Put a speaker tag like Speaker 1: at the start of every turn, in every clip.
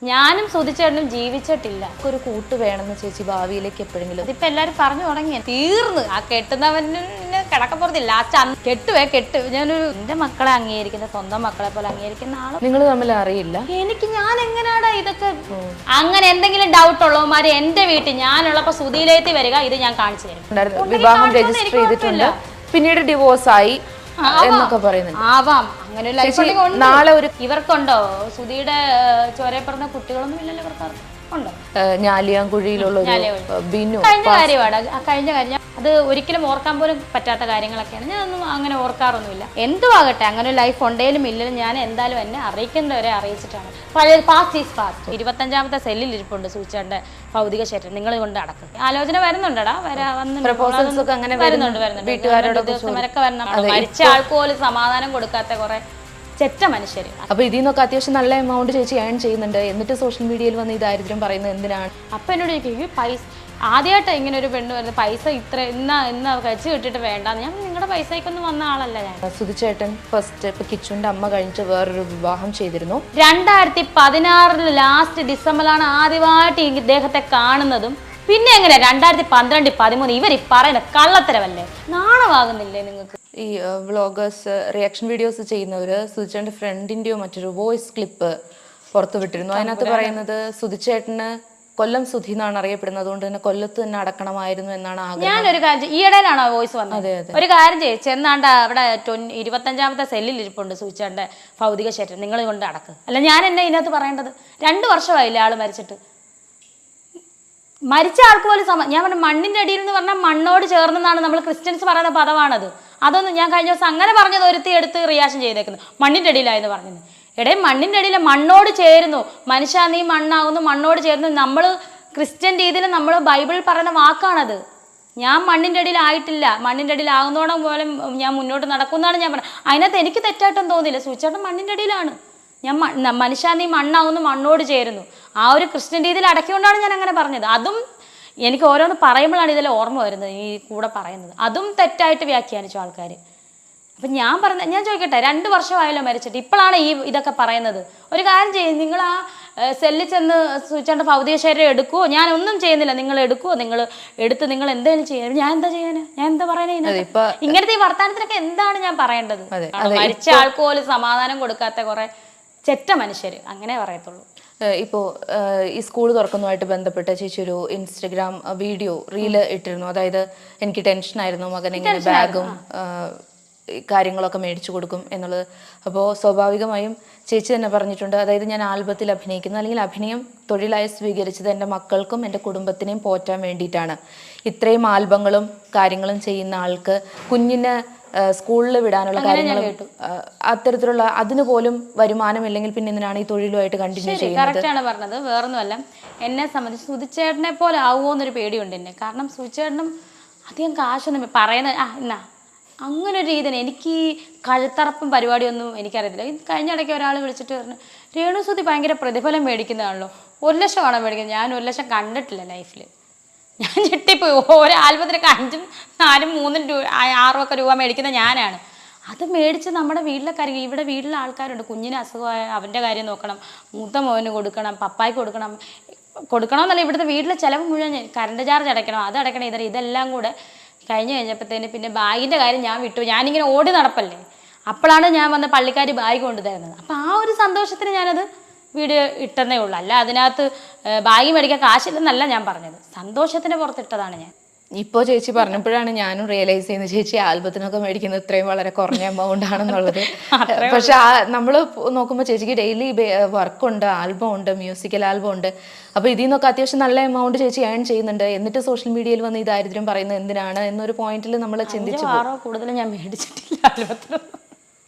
Speaker 1: ഞാനും സുധിച്ചേട്ടനും ജീവിച്ചിട്ടില്ല.
Speaker 2: ഒരു കൂട്ട് വേണമെന്ന് ചേച്ചി ഭാവിയിലേക്ക് എപ്പോഴെങ്കിലും?
Speaker 1: അതിപ്പോ എല്ലാരും പറഞ്ഞു തുടങ്ങി. തീർന്ന് ആ കെട്ടുന്നവന് കിടക്കപ്പുറത്തില്ല. ആ കെട്ട് ഞാനൊരു എന്റെ മക്കളെ അംഗീകരിക്കുന്ന സ്വന്തം മക്കളെ പോലെ അംഗീകരിക്കുന്ന ആള്.
Speaker 2: നിങ്ങൾ തമ്മിൽ അറിയില്ല?
Speaker 1: ഞാൻ എങ്ങനെയാടാ ഇതൊക്കെ? അങ്ങനെ എന്തെങ്കിലും ഡൗട്ട് ഉള്ളവന്മാര് എന്റെ വീട്ടിൽ ഞാനുള്ളപ്പോ സുധിയിലേക്ക് വരിക, ഇത് ഞാൻ കാണിച്ചു തരും.
Speaker 2: വിവാഹം രജിസ്റ്റർ ചെയ്തിട്ടുണ്ട്, പിന്നീട് ഡിവോഴ്സ് ആയി എന്നൊക്കെ പറയുന്നുണ്ട്.
Speaker 1: ആവാം, അങ്ങനെ നാളെ ഒരു ഇവർക്കുണ്ടോ? സുധിയുടെ ചോരയെ പറഞ്ഞ കുട്ടികളൊന്നും ഇല്ലല്ലോ ഇവർക്ക്. ഉണ്ടോ?
Speaker 2: ഞാലിയാങ്കുഴിയിലുള്ള ബിനു
Speaker 1: കഴിഞ്ഞ കാര്യമാണ്. കഴിഞ്ഞ കാര്യം അത് ഒരിക്കലും ഓർക്കാൻ പോലും പറ്റാത്ത കാര്യങ്ങളൊക്കെയാണ്. ഞാനൊന്നും അങ്ങനെ ഓർക്കാറൊന്നുമില്ല. എന്തുവാകട്ടെ, അങ്ങനെ ഒരു ലൈഫ് ഉണ്ടെങ്കിലും ഇല്ലെങ്കിലും ഞാൻ എന്തായാലും എന്നെ അറിയിക്കുന്നവരെ അറിയിച്ചിട്ടാണ്. പഴയ പാസ്റ്റ് ഈസ് പാസ്റ്റ്. 25ാമത്തെ സെല്ലിൽ ഇരിപ്പുണ്ട് സൂചിച്ചേട്ടന്റെ ഭൗതിക ശരീരം. നിങ്ങൾ കൊണ്ട് അടക്കും. ആലോചന വരുന്നുണ്ടടാ, വരുന്നുണ്ട്.
Speaker 2: വീട്ടുകാരോട്
Speaker 1: ദിവസമൊക്കെ വരണം. മരിച്ച ആൾക്ക് പോലും സമാധാനം കൊടുക്കാത്ത കുറെ ചെറ്റ മനുഷ്യര്.
Speaker 2: അപ്പൊ ഇതിൽ നിന്നൊക്കെ അത്യാവശ്യം നല്ല എമൗണ്ട് ചേച്ചി ഏൺ ചെയ്യുന്നുണ്ട്. എന്നിട്ട് സോഷ്യൽ മീഡിയയിൽ വന്ന് ഈ ദാരിദ്ര്യം പറയുന്നത് എന്തിനാണ്?
Speaker 1: അപ്പൊ എന്നോട് ചോദിക്കും, പൈസ ആദ്യമായിട്ട് ഇങ്ങനെ ഒരു പെണ്ണ് വരുന്നത്, പൈസ ഇത്ര ഇന്ന് കഴിച്ച് കിട്ടിയിട്ട് വേണ്ടാന്ന്. ഞാൻ നിങ്ങളുടെ പൈസക്കൊന്നും വന്ന ആളല്ല ഞാൻ.
Speaker 2: സുധിച്ചേട്ടൻ ഫസ്റ്റ് ഇപ്പൊ കിച്ചുവിന്റെ അമ്മ കഴിഞ്ഞിട്ട് വേറൊരു വിവാഹം ചെയ്തിരുന്നു.
Speaker 1: 2016 ലാസ്റ്റ് ഡിസംബറിലാണ് ആദ്യമായിട്ട് ഇദ്ദേഹത്തെ കാണുന്നതും. പിന്നെ എങ്ങനെയാ 2012, 2013 ഇവർ പറയുന്ന കള്ളത്തരവല്ലേ? നാണമാകുന്നില്ലേ നിങ്ങൾക്ക്?
Speaker 2: ഈ വ്ളോഗേഴ്സ്, റിയാക്ഷൻ വീഡിയോസ് ചെയ്യുന്നവര് സുധിച്ചേട്ടന്റെ ഫ്രണ്ടിന്റെയോ മറ്റൊരു വോയിസ് ക്ലിപ്പ് പുറത്തു വിട്ടിരുന്നു. അതിനകത്ത് പറയുന്നത് സുധിച്ചേട്ടന് കൊല്ലം സുധി എന്നാണ് അറിയപ്പെടുന്നത്, അതുകൊണ്ട് തന്നെ കൊല്ലത്ത് തന്നെ അടക്കണമായിരുന്നു എന്നാണ് ആഗ്രഹം.
Speaker 1: ഞാനൊരു കാര്യം, ഈയിടെയിലാണോ വോയിസ് വന്നത്? ഒരു കാര്യം ചെയ്യും, ചെന്നാണ്ട് അവിടെ 25ാമത്തെ സെല്ലിൽ ഇരിപ്പുണ്ട് സൂചിച്ചേട്ടന്റെ ഭൗതിക ശരീരം. നിങ്ങൾ കൊണ്ട് അടക്ക്. അല്ല, ഞാൻ എന്നെ ഇതിനകത്ത് പറയേണ്ടത്? 2 വർഷമായില്ലേ ആള് മരിച്ചിട്ട്? മരിച്ച ആൾക്ക് പോലും ഞാൻ പറഞ്ഞ മണ്ണിന്റെ അടിയിൽ എന്ന് പറഞ്ഞാൽ മണ്ണോട് ചേർന്നെന്നാണ് നമ്മൾ ക്രിസ്ത്യൻസ് പറയുന്ന പദമാണത്. അതൊന്നും ഞാൻ കഴിഞ്ഞ ദിവസം അങ്ങനെ പറഞ്ഞത് ഒരുത്തി എടുത്ത് റിയാക്ഷൻ ചെയ്തേക്കുന്നു. മണ്ണിന്റെ അടിയിലായെന്ന് പറഞ്ഞത്. മണ്ണിന്റെ അടിയിൽ മണ്ണോട് ചേരുന്നു. മനുഷ്യ നീ മണ്ണാകുന്നു, മണ്ണോട് ചേരുന്നു. നമ്മൾ ക്രിസ്ത്യൻ രീതിയിൽ നമ്മൾ ബൈബിളിൽ പറയുന്ന വാക്കാണത്. ഞാൻ മണ്ണിന്റെ അടിയിൽ ആയിട്ടില്ല. മണ്ണിന്റെ അടിയിൽ ആകുന്നോണം പോലെ ഞാൻ മുന്നോട്ട് നടക്കുന്നതാണ് ഞാൻ പറഞ്ഞത്. അതിനകത്ത് എനിക്ക് തെറ്റായിട്ടൊന്നും തോന്നിയില്ല. സൂചിച്ചേട്ടൻ മണ്ണിന്റെ അടിയിലാണ്. ഞാൻ മനുഷ്യ നീ മണ്ണാകുന്നു, മണ്ണോട് ചേരുന്നു. ആ ഒരു ക്രിസ്ത്യൻ രീതിയിൽ അടക്കിക്കൊണ്ടാണ് ഞാൻ അങ്ങനെ പറഞ്ഞത്. അതും എനിക്ക് ഓരോന്ന് പറയുമ്പോഴാണ് ഇതെല്ലാം ഓർമ്മ വരുന്നത്, ഈ കൂടെ പറയുന്നത്. അതും തെറ്റായിട്ട് വ്യാഖ്യാനിച്ചു ആൾക്കാർ. അപ്പം ഞാൻ ചോദിക്കട്ടെ, 2 വർഷമായല്ലോ മരിച്ചിട്ട്, ഇപ്പോഴാണ് ഇതൊക്കെ പറയുന്നത്? ഒരു കാര്യം ചെയ്യും, നിങ്ങൾ ആ സെല്ലിൽ ചെന്ന് സൂചിച്ചേണ്ട ഭൗതിക ശരീരം എടുക്കുവോ? ഞാൻ ഒന്നും ചെയ്യുന്നില്ല, നിങ്ങൾ എടുക്കുവോ? നിങ്ങൾ എടുത്ത് നിങ്ങൾ എന്തെങ്കിലും ചെയ്യാൻ, ഞാൻ എന്താ ചെയ്യാന്? ഞാൻ എന്താ പറയുന്നത്? ഇങ്ങനത്തെ ഈ വർത്താനത്തിനൊക്കെ എന്താണ് ഞാൻ പറയേണ്ടത്? മരിച്ച ആൾക്ക് പോലും സമാധാനം കൊടുക്കാത്ത കുറെ ചെറ്റ മനുഷ്യര്, അങ്ങനെ പറയത്തുള്ളൂ.
Speaker 2: ഇപ്പോൾ ഈ സ്കൂൾ തുറക്കുന്നതുമായിട്ട് ബന്ധപ്പെട്ട് ചേച്ചി ഒരു ഇൻസ്റ്റഗ്രാം വീഡിയോ റീല് ഇട്ടിരുന്നു. അതായത് എനിക്ക് ടെൻഷനായിരുന്നു, മകൻ എങ്ങനെ ബാഗും കാര്യങ്ങളൊക്കെ മേടിച്ചു കൊടുക്കും എന്നുള്ളത്. അപ്പോൾ സ്വാഭാവികമായും ചേച്ചി തന്നെ പറഞ്ഞിട്ടുണ്ട്, അതായത് ഞാൻ ആൽബത്തിൽ അഭിനയിക്കുന്നു, അല്ലെങ്കിൽ അഭിനയം തൊഴിലായി സ്വീകരിച്ചത് എൻ്റെ മക്കൾക്കും എൻ്റെ കുടുംബത്തിനെയും പോറ്റാൻ വേണ്ടിയിട്ടാണ്. ഇത്രയും ആൽബങ്ങളും കാര്യങ്ങളും ചെയ്യുന്ന ആൾക്ക് കുഞ്ഞിന് സ്കൂളിൽ വിടാനുള്ള കാര്യങ്ങളും അത്തരത്തിലുള്ള അതിന് പോലും വരുമാനമില്ലെങ്കിൽ പിന്നെ എന്തിനാണ് ഈ തൊഴിലുമായിട്ട് കണ്ടിന്യൂ ചെയ്യുന്നത്?
Speaker 1: കറക്റ്റാണ് പറഞ്ഞത്. വേറൊന്നുമല്ല, എന്നെ സംബന്ധിച്ച് സുധിച്ചേട്ടനെ പോലെ ആവുമോ എന്നൊരു പേടിയുണ്ട് എന്നെ. കാരണം സുധിച്ചേട്ടനും അധികം കാശൊന്നും പറയുന്നത് എന്നാ അങ്ങനെ ഒരു രീതിയിൽ എനിക്ക് ഈ കഴുത്തറപ്പും പരിപാടിയൊന്നും എനിക്കറിയത്തില്ല. കഴിഞ്ഞ ഇടയ്ക്ക് ഒരാൾ വിളിച്ചിട്ട് പറഞ്ഞു, രേണു സുധി ഭയങ്കര പ്രതിഫലം മേടിക്കുന്നതാണല്ലോ, 1 ലക്ഷമാണോ മേടിക്കുന്നത്? ഞാൻ 1 ലക്ഷം കണ്ടിട്ടില്ല ലൈഫിൽ. ഞാൻ ഞെട്ടിപ്പോയി. ഓരോ ആൽബത്തിനൊക്കെ 5ഉം 4ഉം 3ഉം 6ഉം ഒക്കെ രൂപ മേടിക്കുന്ന ഞാനാണ്. അത് മേടിച്ച് നമ്മുടെ വീട്ടിലെ കാര്യം, ഇവിടെ വീട്ടിലെ ആൾക്കാരുണ്ട്. കുഞ്ഞിന് അസുഖമായ അവൻ്റെ കാര്യം നോക്കണം, മൂത്ത മോന് കൊടുക്കണം, പപ്പായ്ക്ക് കൊടുക്കണമെന്നല്ല, ഇവിടുത്തെ വീട്ടിലെ ചിലവ് മുഴുവൻ, കറണ്ട് ചാർജ് അടയ്ക്കണം, അത് അടയ്ക്കണം, ഇതെല്ലാം കൂടെ കഴിഞ്ഞപ്പോഴത്തേന് പിന്നെ ബാഗിൻ്റെ കാര്യം ഞാൻ വിട്ടു. ഞാനിങ്ങനെ ഓടി നടപ്പല്ലേ, അപ്പോഴാണ് ഞാൻ വന്ന പള്ളിക്കാർ ബാഗ് കൊണ്ടുതരുന്നത്. അപ്പം ആ ഒരു സന്തോഷത്തിന് ഞാനത് വീഡിയോ ഇട്ടെന്നേ ഉള്ളൂ. അല്ല അതിനകത്ത് ബാഗ് മേടിക്കാൻ കാശില്ലെന്നല്ല ഞാൻ പറഞ്ഞത്, സന്തോഷത്തിന് പുറത്തിട്ടതാണ് ഞാൻ.
Speaker 2: ഇപ്പോൾ ചേച്ചി പറഞ്ഞപ്പോഴാണ് ഞാനും റിയലൈസ് ചെയ്യുന്നത്, ചേച്ചി ആൽബത്തിനൊക്കെ മേടിക്കുന്നത് ഇത്രയും വളരെ കുറഞ്ഞ എമൗണ്ട് ആണെന്നുള്ളത്. പക്ഷെ നമ്മൾ നോക്കുമ്പോൾ ചേച്ചിക്ക് ഡെയിലി വർക്കുണ്ട്, ആൽബം ഉണ്ട്, മ്യൂസിക്കൽ ആൽബം ഉണ്ട്. അപ്പോൾ ഇതിൽ നിന്നൊക്കെ അത്യാവശ്യം നല്ല എമൗണ്ട് ചേച്ചി ഏൺ ചെയ്യുന്നുണ്ട്. എന്നിട്ട് സോഷ്യൽ മീഡിയയിൽ വന്ന് ഈ ദാരിദ്ര്യം പറയുന്നത് എന്തിനാണ് എന്നൊരു പോയിന്റിൽ നമ്മൾ ചിന്തിച്ചു.
Speaker 1: കൂടുതൽ ഞാൻ മേടിച്ചിട്ടില്ല ആൽബത്തിനൊന്നും.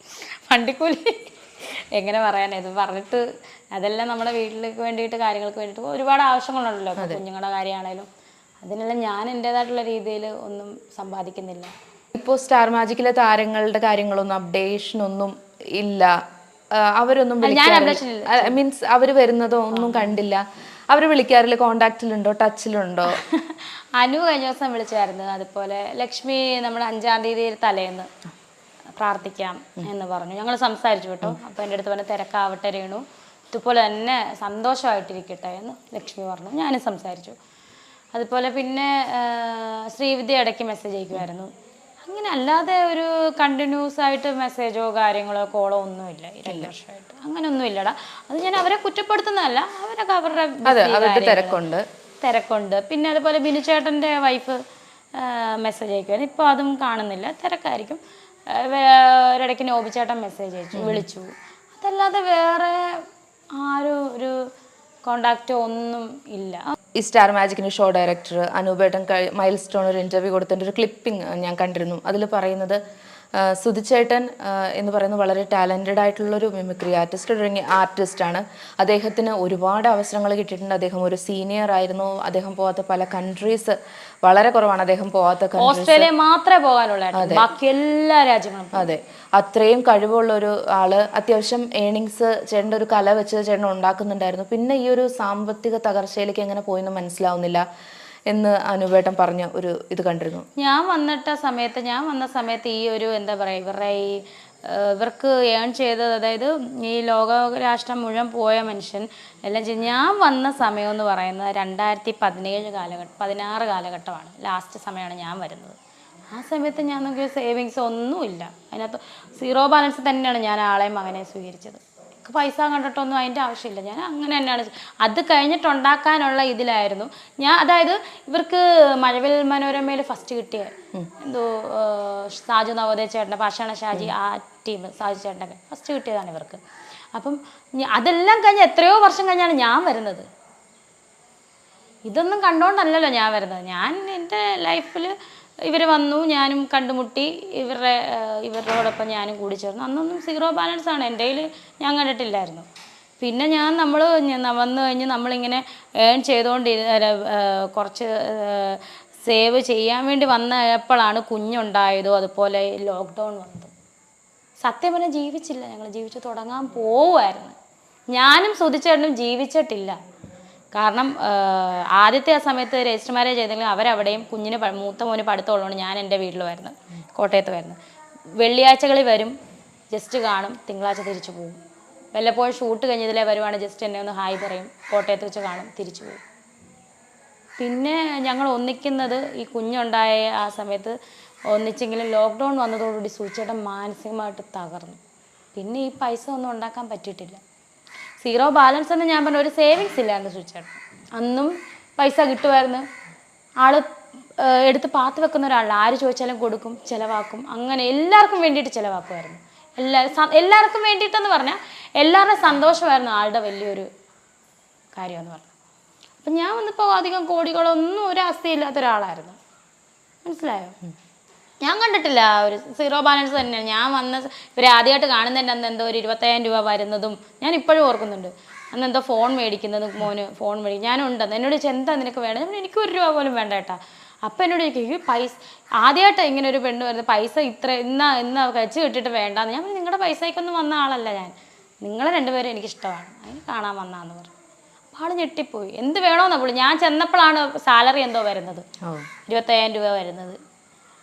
Speaker 1: വണ്ടിക്കൂലി എങ്ങനെ പറയാൻ, ഇത് പറഞ്ഞിട്ട് അതെല്ലാം നമ്മുടെ വീട്ടിലേക്ക് വേണ്ടിയിട്ട്, കാര്യങ്ങൾക്ക് വേണ്ടിയിട്ട് ഒരുപാട് ആവശ്യങ്ങളുണ്ടല്ലോ. കുഞ്ഞുങ്ങളുടെ കാര്യമാണേലും അതിനെല്ലാം ഞാൻ എൻ്റെതായിട്ടുള്ള രീതിയിൽ ഒന്നും സമ്പാദിക്കുന്നില്ല.
Speaker 2: ഇപ്പോൾ സ്റ്റാർ മാജിക്കിലെ താരങ്ങളുടെ കാര്യങ്ങളൊന്നും അപ്ഡേഷനൊന്നും ഇല്ല. അവരൊന്നും മീൻസ് അവർ വരുന്നതോ ഒന്നും കണ്ടില്ല. അവർ വിളിക്കാറില്ല, കോണ്ടാക്റ്റിലുണ്ടോ, ടച്ചിലുണ്ടോ?
Speaker 1: അനു കഴിഞ്ഞ ദിവസം വിളിച്ചായിരുന്നു. അതുപോലെ ലക്ഷ്മി നമ്മൾ 5-ാം തീയതി തലേന്ന് പ്രാർത്ഥിക്കാം എന്ന് പറഞ്ഞു. ഞങ്ങൾ സംസാരിച്ചു കേട്ടോ. അപ്പോൾ എൻ്റെ അടുത്ത് പറഞ്ഞ തിരക്കാവട്ടെ രേണു, ഇതുപോലെ തന്നെ സന്തോഷമായിട്ടിരിക്കട്ടെ എന്ന് ലക്ഷ്മി പറഞ്ഞു. ഞാനും സംസാരിച്ചു. അതുപോലെ പിന്നെ ശ്രീവിദ്യ ഇടയ്ക്ക് മെസ്സേജ് അയക്കുമായിരുന്നു. അങ്ങനെ അല്ലാതെ ഒരു കണ്ടിന്യൂസ് ആയിട്ട് മെസ്സേജോ കാര്യങ്ങളോ കോളോ ഒന്നുമില്ല ഈ 2 വർഷമായിട്ട്. അങ്ങനെയൊന്നും ഇല്ലടാ. അത് ഞാൻ അവരെ കുറ്റപ്പെടുത്തുന്നതല്ല, അവരൊക്കെ അവരുടെ തിരക്കുണ്ട്. പിന്നെ അതുപോലെ ബിനു ചേട്ടൻ്റെ വൈഫ് മെസ്സേജ് അയക്കുമായിരുന്നു. ഇപ്പോൾ അതും കാണുന്നില്ല, തിരക്കായിരിക്കും. ഒരിടയ്ക്ക് നോബിച്ചേട്ടൻ മെസ്സേജ് അയച്ചു, വിളിച്ചു. അതല്ലാതെ വേറെ ആരും ഒരു കോണ്ടാക്റ്റോ ഒന്നും ഇല്ല.
Speaker 2: ഈ സ്റ്റാർ മാജിക്കിൻ്റെ ഷോ ഡയറക്ടർ അനൂപേട്ടൻ മൈൽ സ്റ്റോൺ ഒരു ഇൻ്റർവ്യൂ കൊടുത്തിട്ട് ഒരു ക്ലിപ്പിംഗ് ഞാൻ കണ്ടിരുന്നു. അതിൽ പറയുന്നത് സുധിച്ചേട്ടൻ എന്ന് പറയുന്നത് വളരെ ടാലൻറ്റഡ് ആയിട്ടുള്ളൊരു മിമിക്രി ആർട്ടിസ്റ്റാണ്. അദ്ദേഹത്തിന് ഒരുപാട് അവസരങ്ങൾ കിട്ടിയിട്ടുണ്ട്. അദ്ദേഹം ഒരു സീനിയർ ആയിരുന്നു. അദ്ദേഹം പോകാത്ത പല കൺട്രീസ് വളരെ കുറവാണ്. അദ്ദേഹം പോകാത്ത
Speaker 1: ഓസ്ട്രേലിയ മാത്രമേ പോകാനുള്ളൂ, ബാക്കി എല്ലാ രാജ്യങ്ങളും.
Speaker 2: അതെ, അത്രയും കഴിവുള്ള ഒരു ആള്. അത്യാവശ്യം ഏണിങ്സ് ചേട്ടൻ്റെ ഒരു കല വെച്ച് ചേട്ടൻ ഉണ്ടാക്കുന്നുണ്ടായിരുന്നു. പിന്നെ ഈ ഒരു സാമ്പത്തിക തകർച്ചയിലേക്ക് എങ്ങനെ പോയെന്ന് മനസ്സിലാവുന്നില്ല എന്ന് അനുപേട്ടൻ പറഞ്ഞ ഒരു ഇത് കണ്ടിരുന്നു.
Speaker 1: ഞാൻ വന്ന സമയത്ത് ഈ ഒരു എന്താ പറയുക, ഇവർക്ക് ഏൺ ചെയ്തത്, അതായത് ഈ ലോകരാഷ്ട്രം മുഴുവൻ പോയ മനുഷ്യൻ എല്ലാം ചെയ്ത് ഞാൻ വന്ന സമയം എന്ന് പറയുന്നത് 2016 കാലഘട്ടമാണ്. ലാസ്റ്റ് സമയമാണ് ഞാൻ വരുന്നത്. ആ സമയത്ത് ഞാൻ നോക്കിയ സേവിങ്സ് ഒന്നുമില്ല. അതിനകത്ത് 0 ബാലൻസ് തന്നെയാണ് ഞാൻ ആളെയും മകനെ സ്വീകരിച്ചത്. പൈസ കണ്ടിട്ടൊന്നും അതിൻ്റെ ആവശ്യമില്ല. ഞാൻ അങ്ങനെ തന്നെയാണ്. അത് കഴിഞ്ഞിട്ടുണ്ടാക്കാനുള്ള ഇതിലായിരുന്നു ഞാൻ. അതായത് ഇവർക്ക് മഴവിൽ മനോരമയിൽ ഫസ്റ്റ് കിട്ടിയ എന്തോ സാജു നവോദയ ചേട്ടൻ്റെ പാഷാണ ഷാജി, ആ ടീം സാജു ചേട്ടൻ്റെ ഫസ്റ്റ് കിട്ടിയതാണ് ഇവർക്ക്. അപ്പം അതെല്ലാം കഴിഞ്ഞ് എത്രയോ വർഷം കഴിഞ്ഞാണ് ഞാൻ വരുന്നത്. ഇതൊന്നും കണ്ടുകൊണ്ടല്ലല്ലോ ഞാൻ വരുന്നത്. ഞാൻ എൻ്റെ ലൈഫിൽ ഇവർ വന്നു, ഞാനും കണ്ടുമുട്ടി, ഇവരോടൊപ്പം ഞാനും കൂടി ചേർന്നു. അന്നൊന്നും 0 ബാലൻസ് ആണ് എൻ്റെ കയ്യിൽ, ഞാൻ കണ്ടിട്ടില്ലായിരുന്നു. പിന്നെ നമ്മൾ വന്നു കഴിഞ്ഞ് നമ്മളിങ്ങനെ ഏൺ കുറച്ച് സേവ് ചെയ്യാൻ വേണ്ടി വന്നപ്പോഴാണ് കുഞ്ഞുണ്ടായതോ, അതുപോലെ ലോക്ക്ഡൗൺ വന്നത്. സത്യം പറഞ്ഞാൽ ജീവിച്ചില്ല, ഞങ്ങൾ ജീവിച്ച് തുടങ്ങാൻ പോവുമായിരുന്നു. ഞാനും സുധിച്ചേട്ടനും ജീവിച്ചിട്ടില്ല. കാരണം ആദ്യത്തെ ആ സമയത്ത് രജിസ്റ്റർ മാരേജ് ചെയ്തെങ്കിലും അവരവിടെയും മൂത്ത മോന് പഠിത്തമുള്ളതുകൊണ്ട് ഞാൻ എൻ്റെ വീട്ടിലുമായിരുന്നു, കോട്ടയത്ത് വരുന്നു. വെള്ളിയാഴ്ചകളിൽ വരും, ജസ്റ്റ് കാണും, തിങ്കളാഴ്ച തിരിച്ചു പോകും. വല്ലപ്പോഴും ഷൂട്ട് കഴിഞ്ഞതിലേ വരുവാണ്, ജസ്റ്റ് എന്നെ ഒന്ന് ഹായ് പറയും, കോട്ടയത്ത് വെച്ച് കാണും, തിരിച്ചു പോകും. പിന്നെ ഞങ്ങൾ ഒന്നിക്കുന്നത് ഈ കുഞ്ഞുണ്ടായ ആ സമയത്ത് ഒന്നിച്ചെങ്കിലും ലോക്ക്ഡൗൺ വന്നതോടുകൂടി സൂചിച്ചേട്ടൻ മാനസികമായിട്ട് തകർന്നു. പിന്നെ ഈ പൈസ ഒന്നും ഉണ്ടാക്കാൻ പറ്റിയിട്ടില്ല. 0 ബാലൻസ് എന്ന് ഞാൻ പറഞ്ഞ ഒരു സേവിങ്സ് ഇല്ലായിരുന്നു സൂചിച്ചേട്ടൻ. അന്നും പൈസ കിട്ടുമായിരുന്നു. ആൾ എടുത്ത് പാത്ത് വെക്കുന്ന ഒരാളാണ്. ആര് ചോദിച്ചാലും കൊടുക്കും, ചിലവാക്കും. അങ്ങനെ എല്ലാവർക്കും വേണ്ടിയിട്ട് ചിലവാക്കുമായിരുന്നു. എല്ലാവർക്കും വേണ്ടിയിട്ടെന്ന് പറഞ്ഞാൽ എല്ലാവരുടെയും സന്തോഷമായിരുന്നു ആളുടെ വലിയൊരു കാര്യമെന്ന് പറഞ്ഞു. അപ്പം ഞാൻ വന്നിപ്പോൾ അധികം കോടികളൊന്നും ഒരു അവസ്ഥയില്ലാത്ത ഒരാളായിരുന്നു. മനസ്സിലായോ? ഞാൻ കണ്ടിട്ടില്ല ഒരു 0 ബാലൻസ് തന്നെയാണ്. ഞാൻ ഇവർ ആദ്യമായിട്ട് കാണുന്നതിൻ്റെ അന്ന് എന്തോ ഒരു 20,000 രൂപ വരുന്നതും ഞാൻ ഇപ്പോഴും ഓർക്കുന്നുണ്ട്. അന്ന് എന്തോ ഫോൺ മേടിക്കുന്നതും, മോന് ഫോൺ മേടിക്കും. ഞാനും ഉണ്ടെന്ന്. എന്നോട് എന്താ നിനക്ക് വേണ്ടത്? എനിക്ക് 1 രൂപ പോലും വേണ്ട ഏട്ടാ. അപ്പം എന്നോട് ചോദിക്കും, ഈ പൈസ ആദ്യമായിട്ട് ഇങ്ങനെ ഒരു പെണ്ണ് വരുന്നത്, പൈസ ഇന്ന് കഴിച്ച് കിട്ടിയിട്ട് വേണ്ടാന്ന്. ഞാൻ നിങ്ങളുടെ പൈസയ്ക്കൊന്നും വന്ന ആളല്ല ഞാൻ, നിങ്ങളെ 2 പേരും എനിക്കിഷ്ടമാണ്, അതിന് കാണാൻ വന്നാന്ന് പറഞ്ഞു. അപ്പോൾ ആൾ ഞെട്ടിപ്പോയി. എന്ത് വേണമെന്നാ പുള്ളി. ഞാൻ ചെന്നപ്പോഴാണ് സാലറി എന്തോ വരുന്നത്, 20,000 രൂപ വരുന്നത്.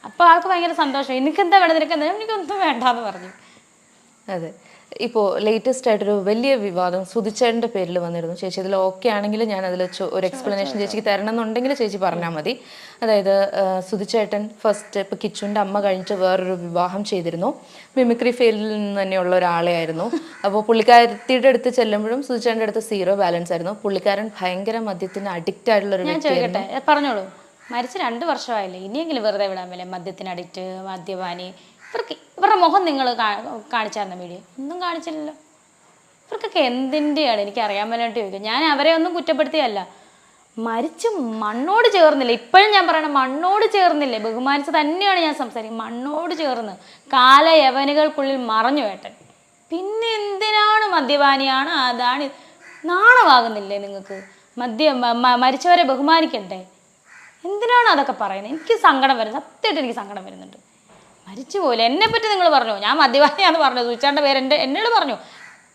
Speaker 1: അപ്പോൾ ആൾക്ക് ഭയങ്കര സന്തോഷം. എനിക്കെന്താ വേണ്ടത്, നിനക്കെന്താ? എനിക്കൊന്നും വേണ്ടാന്ന് പറഞ്ഞു.
Speaker 2: അതെ, ഇപ്പോൾ ലേറ്റസ്റ്റ് ആയിട്ടൊരു വലിയ വിവാദം സുധിച്ചേട്ടൻ്റെ പേരിൽ വന്നിരുന്നു. ചേച്ചി ഇതിൽ ഓക്കെ ആണെങ്കിൽ ഞാൻ അതിൽ ഒരു എക്സ്പ്ലനേഷൻ ചേച്ചിക്ക് തരണം എന്നുണ്ടെങ്കിൽ ചേച്ചി പറഞ്ഞാൽ മതി. അതായത് സുധിച്ചേട്ടൻ ഫസ്റ്റ് ഇപ്പോൾ കിച്ചുവിൻ്റെ അമ്മ കഴിഞ്ഞിട്ട് വേറൊരു വിവാഹം ചെയ്തിരുന്നു. മിമിക്രി ഫീൽഡിൽ നിന്ന് തന്നെയുള്ള ഒരാളെ ആയിരുന്നു. അപ്പോൾ പുള്ളിക്കാരത്തിയുടെ അടുത്ത് ചെല്ലുമ്പോഴും സുധിച്ചേട്ടൻ്റെ അടുത്ത് 0 ബാലൻസ് ആയിരുന്നു. പുള്ളിക്കാരൻ ഭയങ്കര മദ്യത്തിന് അഡിക്റ്റ് ആയിട്ടുള്ള ഒരു വ്യക്തിയായിരുന്നു.
Speaker 1: പറഞ്ഞോളൂ. മരിച്ച് 2 വർഷമായില്ലേ, ഇനിയെങ്കിലും വെറുതെ വിടാൻ പറ്റില്ല. മദ്യത്തിന് അഡിക്റ്റ്, മദ്യപാനി. ഇവരുടെ മുഖം നിങ്ങൾ കാണിച്ചായിരുന്ന മീഡിയ ഒന്നും കാണിച്ചില്ലല്ലോ. ഇവർക്കൊക്കെ എന്തിൻ്റെയാണ് എനിക്ക് അറിയാൻ വേണ്ടിയിട്ട് ചോദിക്കുക. ഞാൻ അവരെ ഒന്നും കുറ്റപ്പെടുത്തിയല്ല. മരിച്ച് മണ്ണോട് ചേർന്നില്ല. ഇപ്പോഴും ഞാൻ പറയണം, മണ്ണോട് ചേർന്നില്ലേ. ബഹുമാനിച്ച് തന്നെയാണ് ഞാൻ സംസാരിക്കുന്നത്. മണ്ണോട് ചേർന്ന് കാലയവനുകൾക്കുള്ളിൽ മറഞ്ഞു ഏട്ടൻ. പിന്നെ എന്തിനാണ് മദ്യപാനിയാണ്, അതാണ്. നാണമാകുന്നില്ലേ നിങ്ങൾക്ക്? മരിച്ചവരെ ബഹുമാനിക്കണ്ടേ? എന്തിനാണ് അതൊക്കെ പറയുന്നത്? എനിക്ക് സങ്കടം വരുന്നത്, സത്യമായിട്ട് എനിക്ക് സങ്കടം വരുന്നുണ്ട്. മരിച്ചു പോലെ എന്നെപ്പറ്റി നിങ്ങൾ പറഞ്ഞു ഞാൻ മദ്യപാനിയാന്ന് പറഞ്ഞു. സൂചിച്ചാൻ്റെ പേര് എന്നോട് പറഞ്ഞു.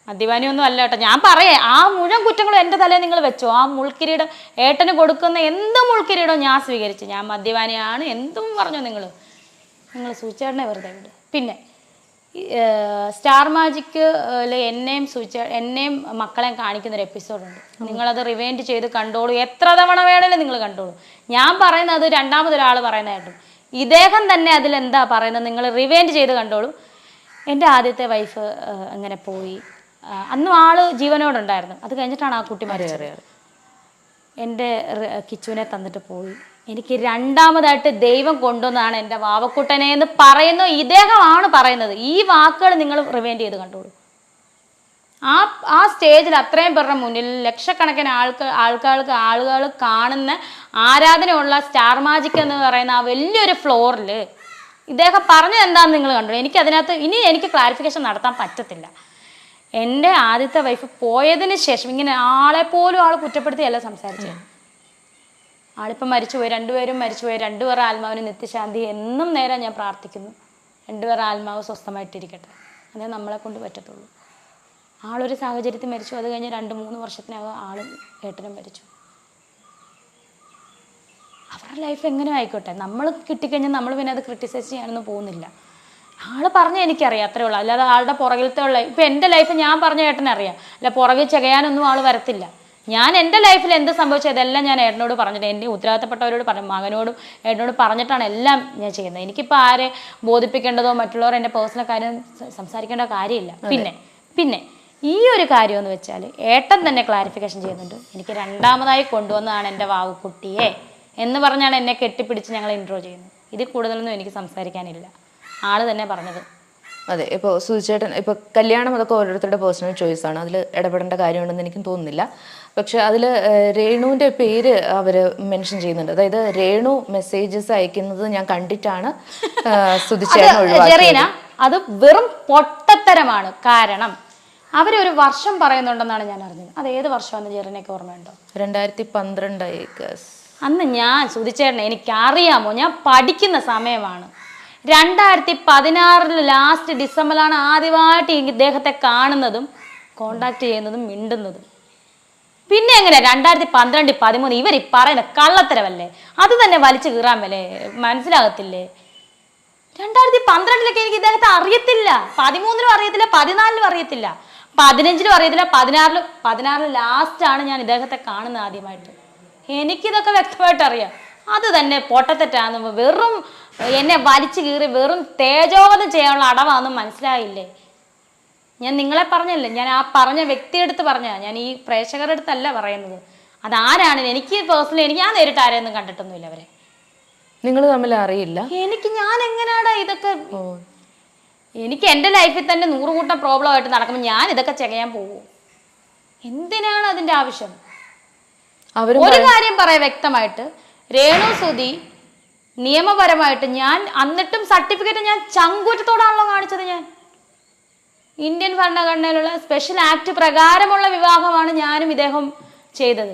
Speaker 1: മദ്യപാനിയൊന്നും അല്ല കേട്ടോ. ഞാൻ പറയേ, ആ മുഴുവൻ കുറ്റങ്ങളും എൻ്റെ തലയിൽ നിങ്ങൾ വെച്ചോ. ആ മുൾക്കിരീടം ഏട്ടന് കൊടുക്കുന്ന എന്ത് മുൾക്കിരീടവും ഞാൻ സ്വീകരിച്ചു. ഞാൻ മദ്യപാനിയാണ് എന്തും പറഞ്ഞു നിങ്ങൾ സൂചിച്ചാടിനെ വെറുതെ വിട്. പിന്നെ സ്റ്റാർ മാജിക് എന്നെയും മക്കളെയും കാണിക്കുന്ന ഒരു എപ്പിസോഡുണ്ട്. നിങ്ങളത് റിവൈൻഡ് ചെയ്ത് കണ്ടോളൂ, എത്ര തവണ വേണേലും നിങ്ങൾ കണ്ടോളൂ. ഞാൻ പറയുന്നത് രണ്ടാമതൊരാൾ പറയുന്നതായിട്ടും ഇദ്ദേഹം തന്നെ അതിലെന്താ പറയുന്നത് നിങ്ങൾ റിവൈൻഡ് ചെയ്ത് കണ്ടോളൂ. എൻ്റെ ആദ്യത്തെ വൈഫ് അങ്ങനെ പോയി, അന്നും ആള് ജീവനോടുണ്ടായിരുന്നു. അത് കഴിഞ്ഞിട്ടാണ് ആ കുട്ടി മരിച്ചത്. എൻ്റെ കിച്ചുവിനെ തന്നിട്ട് പോയി. എനിക്ക് രണ്ടാമതായിട്ട് ദൈവം കൊണ്ടുവന്നതാണ് എൻ്റെ വാവക്കുട്ടനെ എന്ന് പറയുന്നു ഇദ്ദേഹമാണ് പറയുന്നത്. ഈ വാക്കുകൾ നിങ്ങൾ റിവൈൻഡ് ചെയ്ത് കണ്ടോളൂ. ആ സ്റ്റേജിൽ അത്രയും പേരുടെ മുന്നിൽ ലക്ഷക്കണക്കിന് ആളുകൾ കാണുന്ന ആരാധനയുള്ള സ്റ്റാർ മാജിക് എന്ന് പറയുന്ന ആ വലിയൊരു ഫ്ലോറിൽ ഇദ്ദേഹം പറഞ്ഞത് എന്താണെന്ന് നിങ്ങൾ കണ്ടു. എനിക്കതിനകത്ത് എനിക്ക് ക്ലാരിഫിക്കേഷൻ നടത്താൻ പറ്റത്തില്ല. എൻ്റെ ആദ്യത്തെ വൈഫ് പോയതിന് ശേഷം ഇങ്ങനെ ആളെപ്പോലും ആൾ കുറ്റപ്പെടുത്തിയല്ല സംസാരിച്ചത്. ആളിപ്പം മരിച്ചുപോയി, രണ്ടുപേരും മരിച്ചുപോയി. രണ്ടുപേരുടെ ആത്മാവിന് നിത്യശാന്തി എന്നും നേരം ഞാൻ പ്രാർത്ഥിക്കുന്നു. രണ്ടുപേരുടെ ആത്മാവ് സ്വസ്ഥമായിട്ടിരിക്കട്ടെ. അതേ നമ്മളെ കൊണ്ട് പറ്റത്തുള്ളൂ. ആളൊരു സാഹചര്യത്തിൽ മരിച്ചു, അത് കഴിഞ്ഞ് 2-3 വർഷത്തിനകം ആളും ഏട്ടനും മരിച്ചു. അവരുടെ ലൈഫ് എങ്ങനെ ആയിക്കോട്ടെ, നമ്മൾ കിട്ടിക്കഴിഞ്ഞാൽ നമ്മൾ പിന്നെ അത് ക്രിട്ടിസൈസ് ചെയ്യാനൊന്നും പോകുന്നില്ല. ആൾ പറഞ്ഞാൽ എനിക്കറിയാം, അത്രേ ഉള്ളൂ. അല്ലാതെ ആളുടെ പുറകിലത്തെ ഉള്ള ഇപ്പം എൻ്റെ ലൈഫ് ഞാൻ പറഞ്ഞ ഏട്ടനറിയാം. അല്ല പുറകിൽ ചെയ്യാനൊന്നും ആൾ വരത്തില്ല. ഞാൻ എൻ്റെ ലൈഫിൽ എന്ത് സംഭവിച്ചത് ഇതെല്ലാം ഞാൻ ഏട്ടനോട് പറഞ്ഞിട്ട് എൻ്റെ ഉത്തരവാദിത്തപ്പെട്ടവരോട് പറഞ്ഞു, മകനോടും ഏട്ടനോട് പറഞ്ഞിട്ടാണ് എല്ലാം ഞാൻ ചെയ്യുന്നത്. എനിക്കിപ്പോൾ ആരെ ബോധിപ്പിക്കേണ്ടതോ മറ്റുള്ളവർ എൻ്റെ പേഴ്സണൽ കാര്യം സംസാരിക്കേണ്ട കാര്യമില്ല. പിന്നെ ഈ ഒരു കാര്യമെന്ന് വെച്ചാൽ ഏട്ടൻ തന്നെ ക്ലാരിഫിക്കേഷൻ ചെയ്യുന്നുണ്ട്. എനിക്ക് രണ്ടാമതായി കൊണ്ടുവന്നതാണ് എൻ്റെ വാവുക്കുട്ടിയെ എന്ന് പറഞ്ഞാണ് എന്നെ കെട്ടിപ്പിടിച്ച് ഞങ്ങൾ ഇൻട്രോ ചെയ്യുന്നത്. ഇതിൽ കൂടുതലൊന്നും എനിക്ക് സംസാരിക്കാനില്ല. ആള് തന്നെ പറഞ്ഞത്.
Speaker 2: അതെ, ഇപ്പോൾ സുധിച്ചേട്ടൻ ഇപ്പോൾ കല്യാണം അതൊക്കെ ഓരോരുത്തരുടെ പേഴ്സണൽ ചോയ്സാണ്, അതിൽ ഇടപെടേണ്ട കാര്യമുണ്ടെന്ന് എനിക്കും തോന്നുന്നില്ല. പക്ഷെ അതിൽ രേണുവിൻ്റെ പേര് അവർ മെൻഷൻ ചെയ്യുന്നുണ്ട്. അതായത് രേണു മെസ്സേജസ് അയക്കുന്നത് ഞാൻ കണ്ടിട്ടാണ് സുധിച്ചേട്ടൻ ഒഴിവാക്കിയത്.
Speaker 1: അത് വെറും പൊട്ടത്തരമാണ്. കാരണം അവരൊരു വർഷം പറയുന്നുണ്ടെന്നാണ് ഞാൻ അറിഞ്ഞത്. അത് ഏത് വർഷമാണെന്ന് ജെറിനൊക്കെ ഓർമ്മയുണ്ടോ?
Speaker 2: 2012
Speaker 1: അന്ന് ഞാൻ സുധിച്ചേട്ടനെ എനിക്കറിയാമോ, ഞാൻ പഠിക്കുന്ന സമയമാണ്. 2016 ലാസ്റ്റ് ഡിസംബറിലാണ് ആദ്യമായിട്ട് ഇദ്ദേഹത്തെ കാണുന്നതും കോണ്ടാക്ട് ചെയ്യുന്നതും മിണ്ടുന്നതും. പിന്നെ എങ്ങനെ 2012, 2013 ഇവർ ഈ പറയുന്ന കള്ളത്തരവല്ലേ? അത് തന്നെ വലിച്ചു കീറാൻ വല്ലേ മനസ്സിലാകത്തില്ലേ? 2012 എനിക്ക് ഇദ്ദേഹത്തെ അറിയത്തില്ല. 13 അറിയത്തില്ല, 14 അറിയത്തില്ല, 15 അറിയത്തില്ല, 16 ലാസ്റ്റാണ് ഞാൻ ഇദ്ദേഹത്തെ കാണുന്നത് ആദ്യമായിട്ട്. എനിക്കിതൊക്കെ വ്യക്തമായിട്ട് അറിയാം. അത് തന്നെ പൊട്ടത്തെറ്റാന്ന്, വെറും എന്നെ വലിച്ചു കീറി വെറും തേജോവധം ചെയ്യാനുള്ള അടവാണെന്നും മനസ്സിലായില്ലേ? ഞാൻ നിങ്ങളെ പറഞ്ഞല്ലേ, ഞാൻ ആ പറഞ്ഞ വ്യക്തിയെടുത്ത് പറഞ്ഞ, ഞാൻ ഈ പ്രേക്ഷകരുടെ അടുത്തല്ല പറയുന്നത്. അതാരാണ് എനിക്ക് പേഴ്സണലി ഞാൻ നേരിട്ട് ആരെയൊന്നും കണ്ടിട്ടൊന്നുമില്ല. അവരെ
Speaker 2: നിങ്ങൾ തമ്മിൽ അറിയില്ല.
Speaker 1: ഞാൻ എങ്ങനെയാടാ ഇതൊക്കെ? എനിക്ക് എൻ്റെ ലൈഫിൽ തന്നെ 100 കൂട്ടം പ്രോബ്ലം ആയിട്ട് നടക്കുമ്പോൾ ഞാൻ ഇതൊക്കെ ചെയ്യാൻ പോകും? എന്തിനാണ് അതിൻ്റെ ആവശ്യം? ഒരു കാര്യം പറയാം വ്യക്തമായിട്ട്, രേണു സുധി നിയമപരമായിട്ട് ഞാൻ എന്നിട്ടും സർട്ടിഫിക്കറ്റ് ഞാൻ ചങ്കൂറ്റത്തോടാണല്ലോ കാണിച്ചത്. ഞാൻ ഇന്ത്യൻ ഭരണഘടനയിലുള്ള സ്പെഷ്യൽ ആക്ട് പ്രകാരമുള്ള വിവാഹമാണ് ഞാനും ഇദ്ദേഹം ചെയ്തത്.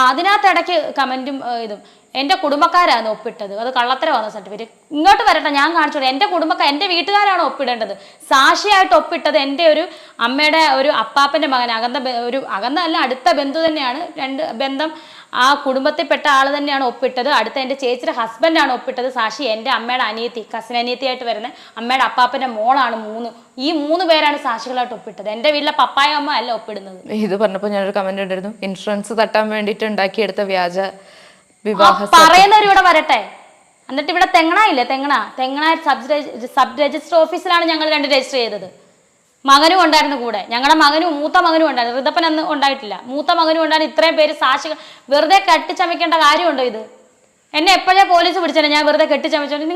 Speaker 1: അതിനകത്ത് ഇടയ്ക്ക് കമൻറ്റും ഇതും എൻ്റെ കുടുംബക്കാരാണ് ഒപ്പിട്ടത്, അത് കള്ളത്തരമാണ് സർട്ടിഫിക്കറ്റ്. ഇങ്ങോട്ട് വരട്ടെ, ഞാൻ കാണിച്ചോളൂ. എൻ്റെ വീട്ടുകാരാണ് ഒപ്പിടേണ്ടത്. സാക്ഷിയായിട്ട് ഒപ്പിട്ടത് എൻ്റെ ഒരു അമ്മയുടെ ഒരു അപ്പാപ്പൻ്റെ മകൻ, അകന്ന അല്ല അടുത്ത ബന്ധു തന്നെയാണ്. ബന്ധം ആ കുടുംബത്തിൽപ്പെട്ട ആൾ തന്നെയാണ് ഒപ്പിട്ടത്. അടുത്ത എൻ്റെ ചേച്ചിയുടെ ഹസ്ബൻഡാണ് ഒപ്പിട്ടത്. സാക്ഷി എൻ്റെ അമ്മയുടെ അനിയത്തി, കസിൻ അനിയത്തിയായിട്ട് വരുന്ന അമ്മയുടെ അപ്പാപ്പൻ്റെ മോളാണ്. ഈ 3 പേരാണ് സാക്ഷികളായിട്ട് ഒപ്പിട്ടത്. എൻ്റെ വീട്ടിലെ പപ്പായ അമ്മ അല്ല ഒപ്പിടുന്നത്.
Speaker 2: ഇത് പറഞ്ഞപ്പോൾ ഞാനൊരു കമന്റ് ഉണ്ടായിരുന്നു, ഇൻഷുറൻസ് തട്ടാൻ വേണ്ടിയിട്ട് ഉണ്ടാക്കിയെടുത്ത വ്യാജ
Speaker 1: പറയുന്നവരിവിടെ വരട്ടെ. എന്നിട്ട് ഇവിടെ തെങ്ങണ സബ് രജിസ്റ്റർ ഓഫീസിലാണ് ഞങ്ങൾ 2 രജിസ്റ്റർ ചെയ്തത്. മകനും ഉണ്ടായിരുന്നു കൂടെ. ഞങ്ങളുടെ മൂത്ത മകനും ഉണ്ടായിരുന്നു. ഋതപ്പൻ അന്ന് ഉണ്ടായിട്ടില്ല. മൂത്ത മകനും ഉണ്ടായിരുന്നു. ഇത്രയും പേര് സാക്ഷികൾ വെറുതെ കെട്ടിച്ചമയ്ക്കേണ്ട കാര്യമുണ്ടോ ഇത്? എന്നെ എപ്പോഴേ പോലീസ് പിടിച്ചാലും ഞാൻ വെറുതെ കെട്ടിച്ചമച്ചോണ്ട്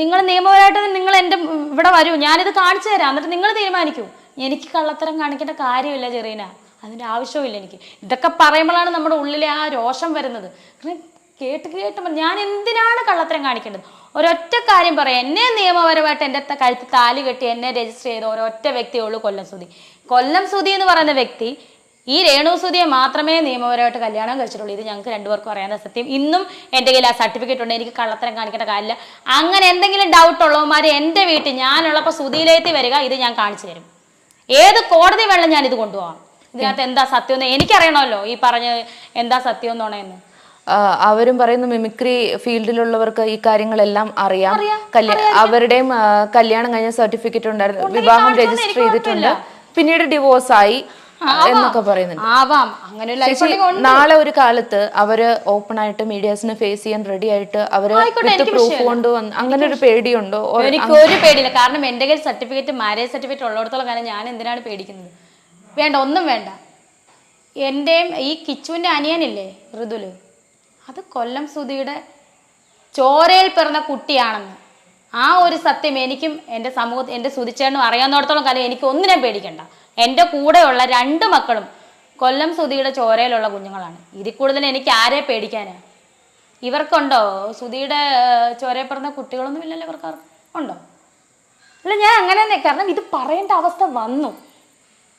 Speaker 1: നിങ്ങൾ നിയമപരമായിട്ട് നിങ്ങൾ എൻ്റെ ഇവിടെ വരൂ, ഞാനിത് കാണിച്ചു തരാം, എന്നിട്ട് നിങ്ങൾ തീരുമാനിക്കൂ. എനിക്ക് കള്ളത്തരം കാണിക്കേണ്ട കാര്യമില്ല ജെറീന, അതിൻ്റെ ആവശ്യമില്ല എനിക്ക്. ഇതൊക്കെ പറയുമ്പോഴാണ് നമ്മുടെ ഉള്ളിലെ ആ രോഷം വരുന്നത്. കേട്ട് ഞാൻ എന്തിനാണ് കള്ളത്തരം കാണിക്കേണ്ടത്? ഒരൊറ്റ കാര്യം പറയാം, എന്നെ നിയമപരമായിട്ട് എൻ്റെ കഴുത്ത് താലി കെട്ടി എന്നെ രജിസ്റ്റർ ചെയ്ത ഒരൊറ്റ വ്യക്തിയേ ഉള്ളൂ, കൊല്ലം സുധി എന്ന് പറയുന്ന വ്യക്തി. ഈ രേണു സുധിയെ മാത്രമേ നിയമപരമായിട്ട് കല്യാണം കഴിച്ചിട്ടുള്ളൂ. ഇത് ഞങ്ങൾക്ക് 2 പേർക്കും അറിയാവുന്ന സത്യം. ഇന്നും എൻ്റെ കയ്യിൽ ആ സർട്ടിഫിക്കറ്റ് ഉണ്ട്. എനിക്ക് കള്ളത്തരം കാണിക്കേണ്ട കാര്യമില്ല. അങ്ങനെ എന്തെങ്കിലും ഡൗട്ട് ഉള്ളവന്മാർ എൻ്റെ വീട്ടിൽ ഞാനുള്ളപ്പോൾ സുധിയിലേക്ക് വരിക, ഇത് ഞാൻ കാണിച്ചു തരും. ഏത് കോടതി വേണം ഞാൻ ഇത് കൊണ്ടുപോകാം. ഇതിനകത്ത് എന്താ സത്യം എന്ന് എനിക്കറിയണമല്ലോ. ഈ പറഞ്ഞ എന്താ സത്യം എന്നോണെന്ന്
Speaker 2: അവരും പറയുന്നു മിമിക്രി ഫീൽഡിലുള്ളവർക്ക് ഈ കാര്യങ്ങളെല്ലാം അറിയാം. അവരുടെയും കല്യാണം കഴിഞ്ഞ സർട്ടിഫിക്കറ്റ് ഉണ്ടായിരുന്നു, വിവാഹം രജിസ്റ്റർ ചെയ്തിട്ടുണ്ട്, പിന്നീട് ഡിവോഴ്സ് ആയി എന്നൊക്കെ പറയുന്നുണ്ട്. നാളെ ഒരു കാലത്ത് അവര് ഓപ്പൺ ആയിട്ട് മീഡിയാസിനെ ഫേസ് ചെയ്യാൻ റെഡി ആയിട്ട് അവര് പ്രൂഫ് കൊണ്ടുവന്ന് അങ്ങനെ ഒരു പേടിയുണ്ടോ?
Speaker 1: എനിക്ക് ഒരു പേടിയില്ല. കാരണം എന്റെ കയ്യിൽ സർട്ടിഫിക്കറ്റ്, മാരേജ് സർട്ടിഫിക്കറ്റ് ഉള്ളിടത്തോളം കാലം ഞാൻ എന്തിനാണ് പേടിക്കുന്നത്? വേണ്ട, ഒന്നും വേണ്ട. എന്റെയും ഈ കിച്ചുവിന്റെ അനിയനില്ലേ ഋതുല്, അത് കൊല്ലം സുധിയുടെ ചോരയിൽ പിറന്ന കുട്ടിയാണെന്ന് ആ ഒരു സത്യം എനിക്കും എൻ്റെ സമൂഹത്തിൽ എൻ്റെ സുധിച്ചേട്ടനും അറിയാവുന്നിടത്തോളം കാലം എനിക്ക് ഒന്നിനെ പേടിക്കണ്ട. എൻ്റെ കൂടെയുള്ള 2 മക്കളും കൊല്ലം സുധിയുടെ ചോരയിലുള്ള കുഞ്ഞുങ്ങളാണ്. ഇതിൽ കൂടുതൽ എനിക്ക് ആരെ പേടിക്കാനാ? ഇവർക്കുണ്ടോ സുധിയുടെ ചോരയിൽ പിറന്ന കുട്ടികളൊന്നും ഇല്ലല്ലോ ഇവർക്ക്? ഉണ്ടോ? അല്ല, ഞാൻ അങ്ങനെ തന്നെ. കാരണം ഇത് പറയേണ്ട അവസ്ഥ വന്നു.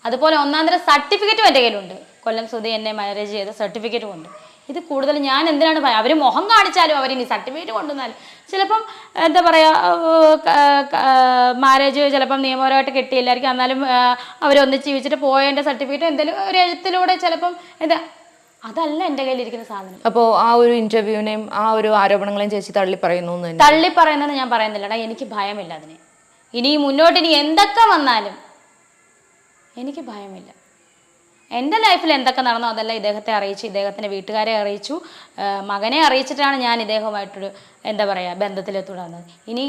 Speaker 1: അതുപോലെ 1-ാം തരം സർട്ടിഫിക്കറ്റും എൻ്റെ കയ്യിലുണ്ട്. കൊല്ലം സുധി എന്നെ മാരേജ് ചെയ്ത സർട്ടിഫിക്കറ്റും ഉണ്ട്. ഇത് കൂടുതൽ ഞാൻ എന്തിനാണ് അവർ മുഖം കാണിച്ചാലും അവരിനി സർട്ടിഫിക്കറ്റ് കൊണ്ടുവന്നാലും ചിലപ്പം എന്താ പറയുക, മാരേജ് ചിലപ്പം നിയമപരമായിട്ട് കിട്ടിയില്ലായിരിക്കും, എന്നാലും അവരൊന്നിച്ച് ജീവിച്ചിട്ട് പോയതിൻ്റെ സർട്ടിഫിക്കറ്റ് എന്തെങ്കിലും ഒരു എഴുത്തിലൂടെ ചിലപ്പം എന്താ, അതല്ല എൻ്റെ കയ്യിലിരിക്കുന്ന സാധനം.
Speaker 2: അപ്പോൾ ആ ഒരു ഇന്റർവ്യൂവിനെയും ആ ഒരു ആരോപണങ്ങളെയും ചേച്ചി തള്ളി പറയുന്നു?
Speaker 1: തള്ളി പറയുന്നത് ഞാൻ പറയുന്നില്ലടാ, എനിക്ക് ഭയമില്ല അതിന്. ഇനി മുന്നോട്ട് ഇനി എന്തൊക്കെ വന്നാലും എനിക്ക് ഭയമില്ല. എൻ്റെ ലൈഫിൽ എന്തൊക്കെ നടന്നോ അതെല്ലാം ഇദ്ദേഹത്തെ അറിയിച്ചു, ഇദ്ദേഹത്തിൻ്റെ വീട്ടുകാരെ അറിയിച്ചു, മകനെ അറിയിച്ചിട്ടാണ് ഞാൻ ഇദ്ദേഹവുമായിട്ടൊരു എന്താ പറയുക ബന്ധത്തിലെത്തുന്നത്. ഇനി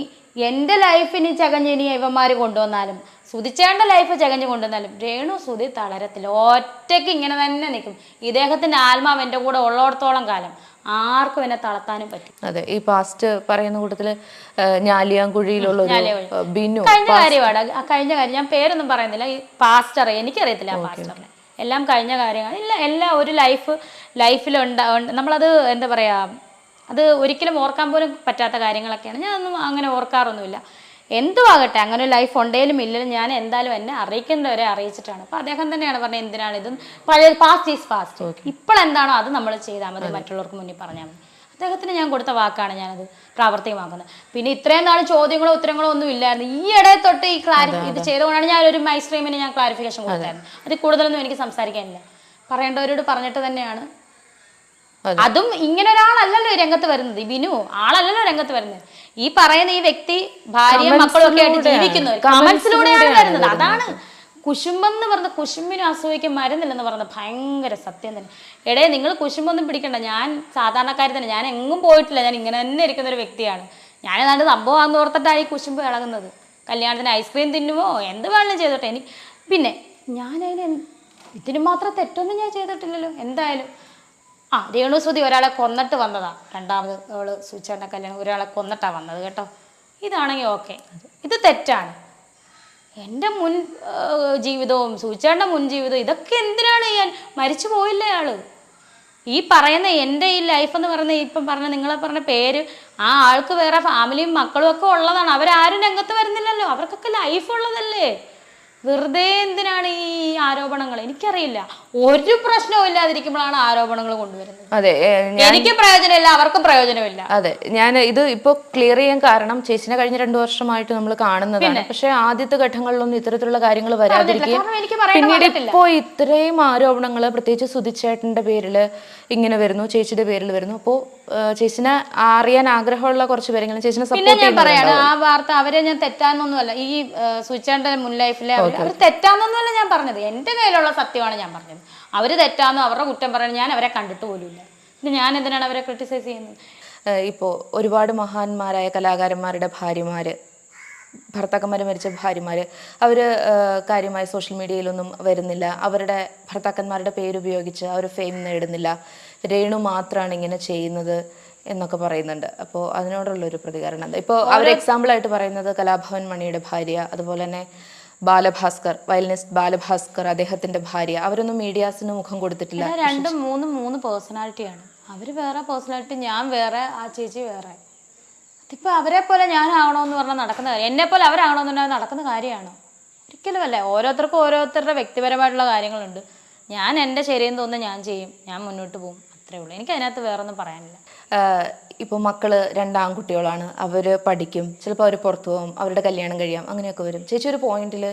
Speaker 1: എൻ്റെ ലൈഫിന് ചകഞ്ഞ് ഇനി ഇവന്മാർ കൊണ്ടുവന്നാലും, സുധിച്ചേണ്ട ലൈഫ് ചകഞ്ഞ് കൊണ്ടുവന്നാലും രേണു സുധി തളരത്തില്ല. ഒറ്റയ്ക്ക് ഇങ്ങനെ തന്നെ നിൽക്കും. ഇദ്ദേഹത്തിൻ്റെ ആത്മാവ് എൻ്റെ കൂടെ ഉള്ളിടത്തോളം കാലം ആർക്കും എന്നെ തളർത്താനും പറ്റും.
Speaker 2: അതെ, ഈ പാസ്റ്റ് പറയുന്ന കൂട്ടത്തില് ഞാലിയാങ്കുഴിയിലുള്ള ബിനു
Speaker 1: കഴിഞ്ഞ കാര്യമാണ്. കഴിഞ്ഞ കാര്യം ഞാൻ പേരൊന്നും പറയുന്നില്ല. ഈ പാസ്റ്റർ എനിക്കറിയത്തില്ല, ആ പാസ്റ്ററിനെ എല്ലാം കഴിഞ്ഞ കാര്യങ്ങൾ ഇല്ല. എല്ലാം ഒരു ലൈഫിലുണ്ട്. നമ്മളത് എന്താ പറയുക, അത് ഒരിക്കലും ഓർക്കാൻ പോലും പറ്റാത്ത കാര്യങ്ങളൊക്കെയാണ്. ഞാനൊന്നും അങ്ങനെ ഓർക്കാറൊന്നുമില്ല. എന്തുവാകട്ടെ, അങ്ങനെ ഒരു ലൈഫ് ഉണ്ടെങ്കിലും ഇല്ലെങ്കിലും ഞാൻ എന്തായാലും എന്നെ അറിയിക്കേണ്ടവരെ അറിയിച്ചിട്ടാണ്. അപ്പം അദ്ദേഹം തന്നെയാണ് പറഞ്ഞത്, എന്തിനാണ് ഇത് പഴയ പാസ്റ്റ് ഈസ് പാസ്റ്റ്, ഇപ്പോഴെന്താണോ അത് നമ്മൾ ചെയ്താൽ മതി, മറ്റുള്ളവർക്ക് മുന്നിൽ പറഞ്ഞാൽ മതി. അദ്ദേഹത്തിന് ഞാൻ കൊടുത്ത വാക്കാണ് ഞാനത് പ്രാവർത്തികമാക്കുന്നത്. പിന്നെ ഇത്രയും നാൾ ചോദ്യങ്ങളോ ഉത്തരങ്ങളോ ഒന്നും ഇല്ലായിരുന്നു. ഈ ഇടയിൽ തൊട്ട് ഈ ഇത് ചെയ്തുകൊണ്ടാണ് ഞാനൊരു മൈസ്ട്രീമിന് ഞാൻ ക്ലാരിഫിക്കേഷൻ കൊടുത്തായിരുന്നു. അതിൽ കൂടുതലൊന്നും എനിക്ക് സംസാരിക്കാനില്ല. പറയേണ്ടവരോട് പറഞ്ഞിട്ട് തന്നെയാണ്. അതും ഇങ്ങനെ ഒരാളല്ലല്ലോ രംഗത്ത് വരുന്നത്. ഈ ബിനു ആളല്ലല്ലോ രംഗത്ത് വരുന്നത്. ഈ പറയുന്ന ഈ വ്യക്തി ഭാര്യയും മക്കളും ഒക്കെ ആയിട്ട് ജീവിക്കുന്നു, കമന്റ്സിലൂടെയാണ് വരുന്നത്. അതാണ് കുശുമ്പെന്ന് പറഞ്ഞ, കുശുമ്പിനും അസൂയയ്ക്കും മരുന്നില്ലെന്ന് പറഞ്ഞ ഭയങ്കര സത്യം തന്നെ. എടേ, നിങ്ങൾ കുശുമ്പൊന്നും പിടിക്കണ്ട. ഞാൻ സാധാരണക്കാരി തന്നെ, ഞാൻ എങ്ങും പോയിട്ടില്ല. ഞാൻ ഇങ്ങനെ തന്നെ ഇരിക്കുന്ന ഒരു വ്യക്തിയാണ്. ഞാൻ ഏതാണ്ട് സംഭവമാണെന്ന് ഓർത്തിട്ടാണ് ഈ കുശുമ്പ് ഇളകുന്നത്. കല്യാണത്തിന് ഐസ്ക്രീം തിന്നുമോ എന്ത് വേണമെങ്കിലും ചെയ്തോട്ടെ. പിന്നെ ഞാനതിന് ഇതിന് മാത്രം തെറ്റൊന്നും ഞാൻ ചെയ്തിട്ടില്ലല്ലോ. എന്തായാലും രേണു സുധി ഒരാളെ കൊന്നിട്ട് വന്നതാ. രണ്ടാമത് അവള് സൂചേണ്ട കല്യാണം ഒരാളെ കൊന്നിട്ടാ വന്നത് കേട്ടോ. ഇതാണെങ്കിൽ ഓക്കെ, ഇത് തെറ്റാണ്. എൻ്റെ മുൻ ജീവിതവും സൂചേണ്ട മുൻ ജീവിതവും ഇതൊക്കെ എന്തിനാണ് ഞാൻ? മരിച്ചു പോയില്ലേ ആള്? ഈ പറയുന്ന എൻ്റെ ഈ ലൈഫ് എന്ന് പറയുന്ന ഇപ്പം പറഞ്ഞ നിങ്ങളെ പറഞ്ഞ പേര്, ആ ആൾക്ക് വേറെ ഫാമിലിയും മക്കളും ഒക്കെ ഉള്ളതാണ്. അവരാരും രംഗത്ത് വരുന്നില്ലല്ലോ. അവർക്കൊക്കെ ലൈഫ് ഉള്ളതല്ലേ. വെറുതെ എന്തിനാണ് ഈ ആരോപണങ്ങൾ? എനിക്കറിയില്ല. ഒരു പ്രശ്നവും ഇല്ലാതിരിക്കുമ്പോഴാണ് ആരോപണങ്ങൾ കൊണ്ടുവരുന്നത്.
Speaker 2: അതെ,
Speaker 1: എനിക്ക് പ്രയോജനമില്ല, അവർക്ക് പ്രയോജനമില്ല.
Speaker 2: അതെ, ഞാൻ ഇത് ഇപ്പൊ ക്ലിയർ ചെയ്യാൻ കാരണം ചേച്ചിനെ കഴിഞ്ഞ 2 വർഷമായിട്ട് നമ്മൾ കാണുന്നതാണ്. പക്ഷെ ആദ്യത്തെ ഘട്ടങ്ങളിലൊന്നും ഇത്തരത്തിലുള്ള കാര്യങ്ങൾ വരാതിരിക്കും. പിന്നീട് ഇപ്പോ ഇത്രയും ആരോപണങ്ങൾ പ്രത്യേകിച്ച് സുധിച്ചേട്ടന്റെ പേരില് ഇങ്ങനെ വരുന്നു, ചേച്ചിയുടെ പേരിൽ വരുന്നു. അപ്പോ ചേച്ചിനെ അറിയാൻ ആഗ്രഹമുള്ള കുറച്ച് പേരെങ്കിലും ചേച്ചിനെ സപ്പോർട്ട്
Speaker 1: ഞാൻ പറയാണ്. ആ വാർത്ത അവരെ ഞാൻ തെറ്റാന്നൊന്നുമല്ല, ഈ സുധിച്ചേട്ടന്റെ മുൻ ലൈഫിലെ അവർ തെറ്റാന്നൊന്നുമല്ല ഞാൻ പറഞ്ഞത്. എൻ്റെ കയ്യിലുള്ള സത്യമാണ് ഞാൻ പറഞ്ഞത്. അവർ തെറ്റാന്നോ അവരുടെ കുറ്റം പറയാൻ ഞാൻ അവരെ കണ്ടിട്ട് പോലുമില്ല. പിന്നെ ഞാൻ എന്തിനാണ് അവരെ ക്രിട്ടിസൈസ് ചെയ്യുന്നത്?
Speaker 2: ഇപ്പോൾ ഒരുപാട് മഹാന്മാരായ കലാകാരന്മാരുടെ ഭാര്യമാര്, ഭർത്താക്കന്മാർ മരിച്ച ഭാര്യമാര്, അവർ കാര്യമായി സോഷ്യൽ മീഡിയയിലൊന്നും വരുന്നില്ല. അവരുടെ ഭർത്താക്കന്മാരുടെ പേരുപയോഗിച്ച് അവർ ഫെയിം നേടുന്നില്ല. രേണു മാത്രമാണ് ഇങ്ങനെ ചെയ്യുന്നത് എന്നൊക്കെ പറയുന്നുണ്ട്. അപ്പോൾ അതിനോടുള്ളൊരു പ്രതികരണം എന്താ? ഇപ്പോൾ അവർ എക്സാമ്പിളായിട്ട് പറയുന്നത് കലാഭവൻ മണിയുടെ ഭാര്യ, അതുപോലെ തന്നെ ബാലഭാസ്കർ, വയലിനിസ്റ്റ് ബാലഭാസ്കർ, അദ്ദേഹത്തിന്റെ ഭാര്യ, അവരൊന്നും മീഡിയാസിന് മുഖം കൊടുത്തിട്ടില്ല.
Speaker 1: 2-3 പേഴ്സണാലിറ്റിയാണ്. അവർ വേറെ പേഴ്സണാലിറ്റി, ഞാൻ വേറെ, ആ ചേച്ചി വേറെ. അതിപ്പോൾ അവരെ പോലെ ഞാനാവണമെന്ന് പറഞ്ഞാൽ നടക്കുന്ന കാര്യം, എന്നെ പോലെ അവരാകണമെന്ന് പറഞ്ഞാൽ നടക്കുന്ന കാര്യമാണോ? ഒരിക്കലും അല്ല. ഓരോരുത്തർക്കും ഓരോരുത്തരുടെ വ്യക്തിപരമായിട്ടുള്ള കാര്യങ്ങളുണ്ട്. ഞാൻ എൻ്റെ ശരിയെന്ന് തോന്നുന്നത് ഞാൻ ചെയ്യും, ഞാൻ മുന്നോട്ട് പോകും, അത്രേ ഉള്ളൂ. എനിക്ക് അതിനകത്ത് വേറൊന്നും പറയാനില്ല.
Speaker 2: ഇപ്പോൾ മക്കള് 2 ആൺകുട്ടികളാണ്, അവർ പഠിക്കും, ചിലപ്പോൾ അവർ പുറത്തു പോകും, അവരുടെ കല്യാണം കഴിയാം, അങ്ങനെയൊക്കെ വരും. ചേച്ചി ഒരു പോയിന്റിൽ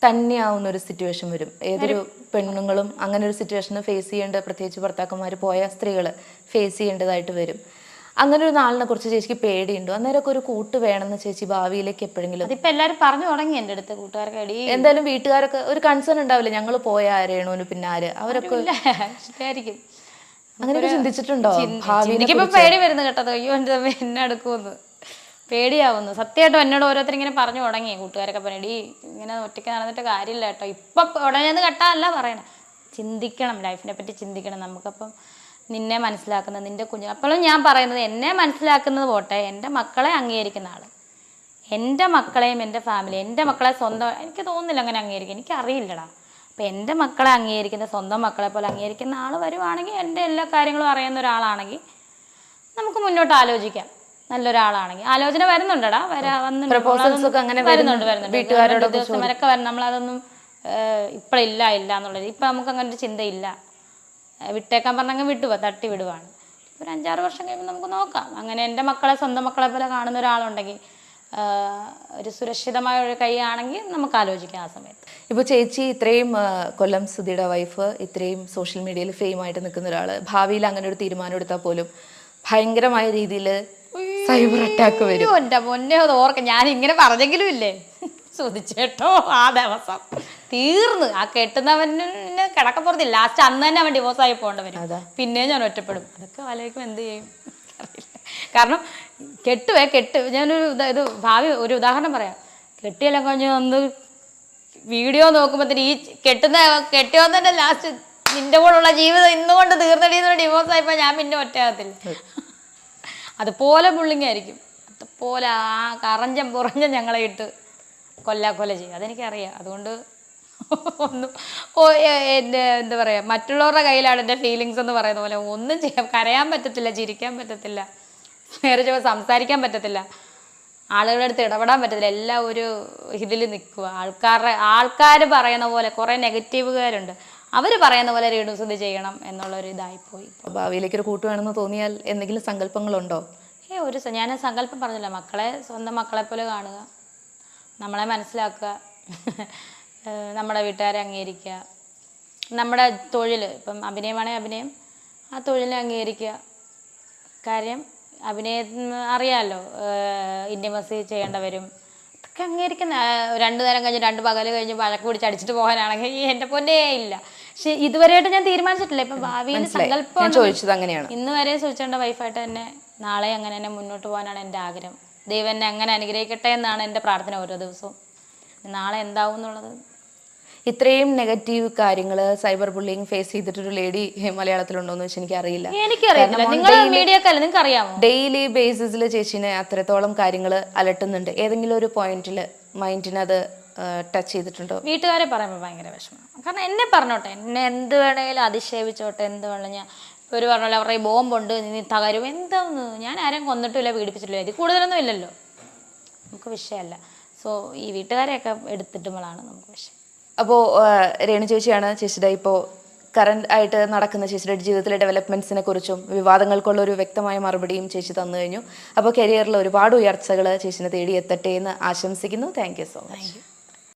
Speaker 2: തന്നെയാവുന്ന ഒരു സിറ്റുവേഷൻ വരും. ഏതൊരു പെണ്ണുങ്ങളും അങ്ങനെ ഒരു സിറ്റുവേഷന് ഫേസ് ചെയ്യേണ്ട, പ്രത്യേകിച്ച് ഭർത്താക്കന്മാർ പോയ സ്ത്രീകൾ ഫേസ് ചെയ്യേണ്ടതായിട്ട് വരും. അങ്ങനെ ഒരു നാളിനെ കുറിച്ച് ചേച്ചിക്ക് പേടിയുണ്ടോ? അന്നേരമൊക്കെ ഒരു കൂട്ട് വേണമെന്ന് ചേച്ചി ഭാവിയിലേക്ക് എപ്പോഴെങ്കിലും?
Speaker 1: അതിപ്പോൾ എല്ലാവരും പറഞ്ഞു തുടങ്ങി എൻ്റെ അടുത്ത്, കൂട്ടുകാർക്ക് അടി.
Speaker 2: എന്തായാലും വീട്ടുകാരൊക്കെ ഒരു കൺസേൺ ഉണ്ടാവില്ല, ഞങ്ങൾ പോയ രേണുവിന് പിന്നെ ആര്, അവരൊക്കെ
Speaker 1: ശരിയായിരിക്കും.
Speaker 2: അങ്ങനെയൊക്കെ ചിന്തിച്ചിട്ടുണ്ടോ?
Speaker 1: എനിക്കിപ്പോൾ പേടി വരുന്നു കേട്ടത്, അയ്യോ എൻ്റെ എന്നെ എടുക്കുമെന്ന് പേടിയാവുന്നു സത്യമായിട്ടും. എന്നോട് ഓരോരുത്തർ ഇങ്ങനെ പറഞ്ഞു തുടങ്ങി, കൂട്ടുകാരൊക്കെ പറയടി ഇങ്ങനെ ഒറ്റയ്ക്ക് നടന്നിട്ട് കാര്യമില്ല കേട്ടോ. ഇപ്പം ഉടനെ കെട്ടാനല്ല പറയണേ, ചിന്തിക്കണം, ലൈഫിനെ പറ്റി ചിന്തിക്കണം. നമുക്കപ്പം നിന്നെ മനസ്സിലാക്കുന്നത്, നിന്റെ കുഞ്ഞ്, അപ്പോഴും ഞാൻ പറയുന്നത് എന്നെ മനസ്സിലാക്കുന്നത് പോട്ടെ, എൻ്റെ മക്കളെ അംഗീകരിക്കുന്ന ആൾ, എൻ്റെ മക്കളെയും എൻ്റെ ഫാമിലി, എൻ്റെ മക്കളെ സ്വന്തം, എനിക്ക് തോന്നുന്നില്ല അങ്ങനെ അംഗീകരിക്കും, എനിക്കറിയില്ലടാ. അപ്പം എൻ്റെ മക്കളെ അംഗീകരിക്കുന്ന, സ്വന്തം മക്കളെ പോലെ അംഗീകരിക്കുന്ന ആൾ വരുവാണെങ്കിൽ, എൻ്റെ എല്ലാ കാര്യങ്ങളും അറിയുന്ന ഒരാളാണെങ്കിൽ നമുക്ക് മുന്നോട്ട് ആലോചിക്കാം. നല്ലൊരാളാണെങ്കിൽ ആലോചന വരുന്നുണ്ടടാ, വരുന്നുണ്ട് ഉദ്യോഗസ്ഥന്മാരൊക്കെ വരണം. നമ്മളതൊന്നും ഇപ്പോഴില്ല എന്നുള്ളത്, ഇപ്പം നമുക്ക് അങ്ങനെ ഒരു ചിന്തയില്ല. വിട്ടേക്കാൻ പറഞ്ഞെങ്കിൽ തട്ടി വിടുവാണ്. ഒരു 5-6 വർഷം കഴിയുമ്പോൾ നമുക്ക് നോക്കാം. അങ്ങനെ എൻ്റെ മക്കളെ സ്വന്തം മക്കളെ പോലെ കാണുന്ന ഒരാളുണ്ടെങ്കിൽ, ഒരു സുരക്ഷിതമായ ഒരു കൈയാണെങ്കിൽ നമുക്ക് ആലോചിക്കാം ആ സമയത്ത്.
Speaker 2: ഇപ്പോൾ ചേച്ചി ഇത്രയും കൊല്ലം സുധിയുടെ വൈഫ്, ഇത്രയും സോഷ്യൽ മീഡിയയിൽ ഫെയിം ആയിട്ട് നിൽക്കുന്ന ഒരാൾ, ഭാവിയിൽ അങ്ങനെ ഒരു തീരുമാനം എടുത്താൽ പോലും ഭയങ്കരമായ രീതിയിൽ സൈബർ അറ്റാക്ക് വരും.
Speaker 1: എൻ്റെ പൊന്നെ, അത് ഓർക്ക, ഞാൻ ഇങ്ങനെ പറഞ്ഞെങ്കിലും ഇല്ലേ ചോദിച്ചേട്ടോ, ആ ദിവസം തീർന്ന്. ആ കെട്ടുന്നവന് കിടക്കപ്പുറത്തില്ല, ലാസ്റ്റ് അന്ന് തന്നെ അവൻ ഡിവോഴ്സായി പോകേണ്ടി വരും. പിന്നെ ഞാൻ ഒറ്റപ്പെടും. അതൊക്കെ ആലോചിക്കും എന്ത് ചെയ്യും അറിയില്ല. കാരണം കെട്ട് ഞാനൊരു ഇത് ഭാവി ഒരു ഉദാഹരണം പറയാം. കെട്ടിയെല്ലാം കഴിഞ്ഞ് ഒന്ന് വീഡിയോ നോക്കുമ്പോഴത്തേന് ഈ കെട്ടിയോ തന്നെ ലാസ്റ്റ് നിന്റെ കൂടെയുള്ള ജീവിതം ഇന്നുകൊണ്ട് തീർന്നടിയെന്നുള്ള ഡിവോഴ്സായപ്പോൾ ഞാൻ പിന്നെ ഒറ്റയാകത്തില്ല. അതുപോലെ ബുള്ളിങ്ങായിരിക്കും, അതുപോലെ ആ കറഞ്ചം പുറഞ്ഞം ഞങ്ങളെ ഇട്ട് കൊല്ല ചെയ്യും. അതെനിക്കറിയാം. അതുകൊണ്ട് ഒന്നും എൻ്റെ എന്താ പറയുക, മറ്റുള്ളവരുടെ കയ്യിലാണ് എൻ്റെ ഫീലിങ്സ് എന്ന് പറയുന്ന പോലെ. ഒന്നും കരയാൻ പറ്റത്തില്ല, ചിരിക്കാൻ പറ്റത്തില്ല, നേരെ ചൊവ്വേ സംസാരിക്കാൻ പറ്റത്തില്ല, ആളുകളുടെ അടുത്ത് ഇടപെടാൻ പറ്റത്തില്ല. എല്ലാം ഒരു ഇതിൽ നിൽക്കുക. ആൾക്കാർ പറയുന്ന പോലെ കുറേ നെഗറ്റീവുകാരുണ്ട്, അവർ പറയുന്ന പോലെ രേണുസുതി ചെയ്യണം എന്നുള്ളൊരു ഇതായിപ്പോയി.
Speaker 2: ഭാവിയിലേക്കൊരു കൂട്ട് വേണമെന്ന് തോന്നിയാൽ എന്തെങ്കിലും സങ്കല്പങ്ങളുണ്ടോ?
Speaker 1: ഞാൻ സങ്കല്പം പറഞ്ഞില്ല, മക്കളെ സ്വന്തം മക്കളെ പോലെ കാണുക, നമ്മളെ മനസ്സിലാക്കുക, നമ്മുടെ വീട്ടുകാരെ അംഗീകരിക്കുക, നമ്മുടെ തൊഴിൽ, ഇപ്പം അഭിനയമാണെങ്കിൽ അഭിനയം, ആ തൊഴിൽ അംഗീകരിക്കുക. കാര്യം അഭിനയം അറിയാമല്ലോ, ഇൻറ്റിമസി ചെയ്യേണ്ട വരും, അതൊക്കെ അംഗീകരിക്കുന്ന. 2 നേരം കഴിഞ്ഞ് 2 പകൽ കഴിഞ്ഞ് വഴക്ക് പിടിച്ച് അടിച്ചിട്ട് പോകാനാണെങ്കിൽ എൻ്റെ പൊന്നേ ഇല്ല. പക്ഷെ ഇതുവരെയായിട്ട് ഞാൻ തീരുമാനിച്ചിട്ടില്ല. ഇപ്പം ഭാവിയിൽ സങ്കല്പം
Speaker 2: ചോദിച്ചത് അങ്ങനെയാണ്.
Speaker 1: ഇന്ന് വരെ സൂചിച്ചേണ്ട വൈഫായിട്ട് തന്നെ നാളെ അങ്ങനെ തന്നെ മുന്നോട്ട് പോകാനാണ് എൻ്റെ ആഗ്രഹം. ദൈവം എന്നെ അങ്ങനെ അനുഗ്രഹിക്കട്ടെ എന്നാണ് എൻ്റെ പ്രാർത്ഥന ഓരോ ദിവസവും. നാളെ എന്താവും എന്നുള്ളത്.
Speaker 2: ഇത്രയും നെഗറ്റീവ് കാര്യങ്ങൾ, സൈബർ ബുള്ളിങ് ഫേസ് ചെയ്തിട്ടൊരു ലേഡി മലയാളത്തിലുണ്ടോന്ന് വെച്ചാൽ
Speaker 1: എനിക്കറിയാം.
Speaker 2: ഡെയിലി ബേസിസിൽ ചേച്ചിനെ അത്രത്തോളം കാര്യങ്ങൾ അലട്ടുന്നുണ്ട്. ഏതെങ്കിലും ഒരു പോയിന്റിൽ മൈൻഡിന് അത് ടച്ച് ചെയ്തിട്ടുണ്ടോ?
Speaker 1: വീട്ടുകാരെ പറയുമ്പോൾ ഭയങ്കര വിഷമം. കാരണം എന്നെ പറഞ്ഞോട്ടെ, എന്നെ എന്ത് വേണമെങ്കിലും അധിക്ഷേപിച്ചോട്ടെ, എന്ത് വേണം. ഞാൻ ഒരു പറഞ്ഞല്ലോ, അവരുടെ ഈ ബോംബുണ്ട്, നീ തകരും, എന്താന്ന്, ഞാൻ ആരും കൊന്നിട്ടില്ല, പീഡിപ്പിച്ചിട്ടില്ല, ഇത് കൂടുതലൊന്നും ഇല്ലല്ലോ, നമുക്ക് വിഷയമല്ല. സോ ഈ വീട്ടുകാരെയൊക്കെ എടുത്തിട്ടുമ്പോഴാണ് നമുക്ക് വിഷയം.
Speaker 2: അപ്പോൾ രേണു ചേച്ചിയാണ് ചേച്ചിയുടെ ഇപ്പോൾ കറന്റ് ആയിട്ട് നടക്കുന്ന ചേച്ചിയുടെ ജീവിതത്തിലെ ഡെവലപ്മെന്റ്സിനെ കുറിച്ചും വിവാദങ്ങൾക്കുള്ള ഒരു വ്യക്തമായ മറുപടിയും ചേച്ചി തന്നു കഴിഞ്ഞു. അപ്പോൾ കരിയറിൽ ഒരുപാട് ഉയർച്ചകൾ ചേച്ചിനെ തേടി എത്തട്ടെ എന്ന് ആശംസിക്കുന്നു. Thank you so much.